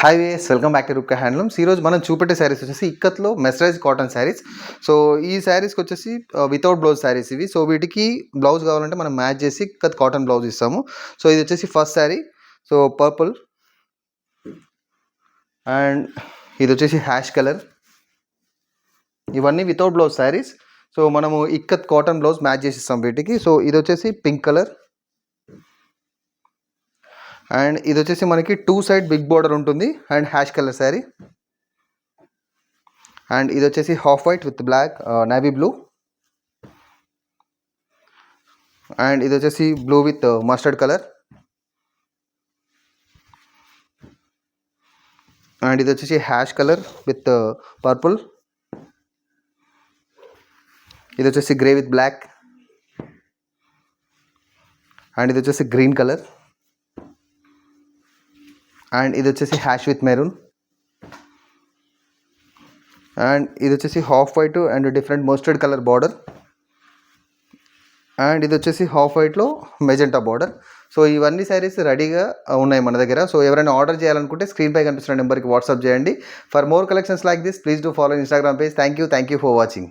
Hi వేస్ welcome back to Roopka handlooms. ఈరోజు మనం చూపెట్టే శారీస్ వచ్చేసి ఇక్కత్లో మెస్రైజ్ కాటన్ శారీస్. సో ఈ శారీస్కి వచ్చేసి వితౌట్ బ్లౌజ్ శారీస్ ఇవి. సో వీటికి బ్లౌజ్ కావాలంటే మనం మ్యాచ్ చేసి ఇక్కత్ కాటన్ బ్లౌజ్ ఇస్తాము. సో ఇది వచ్చేసి first sari. So purple and ఇది వచ్చేసి హ్యాష్ కలర్. ఇవన్నీ వితౌట్ బ్లౌజ్ శారీస్. సో మనము ఇక్కత్ కాటన్ బ్లౌజ్ మ్యాచ్ చేసి ఇస్తాం వీటికి. సో ఇది వచ్చేసి పింక్ కలర్ అండ్ ఇది వచ్చేసి మనకి 2 సైడ్ బిగ్ బోర్డర్ ఉంటుంది and hash colour sari. And ఇది వచ్చేసి half white with black navy blue and ఇది వచ్చేసి blue with mustard colour and ఇది వచ్చేసి హ్యాష్ కలర్ విత్ పర్పుల్. ఇది వచ్చేసి గ్రే విత్ బ్లాక్ అండ్ ఇది వచ్చేసి గ్రీన్ కలర్ అండ్ ఇది వచ్చేసి హ్యాష్ విత్ మెరూన్ అండ్ ఇది వచ్చేసి half white and different mustard colour border and ఇది వచ్చేసి హాఫ్ వైట్లో మెజెంటా బార్డర్. సో ఇవన్నీ శారీస్ రెడీగా ఉన్నాయి మన దగ్గర. సో ఎవరైనా ఆర్డర్ చేయాలనుకుంటే స్క్రీన్పై కనిపిస్తున్న నెంబర్కి వాట్సాప్ చేయండి. For more collections like this please do follow Instagram page. Thank you for watching.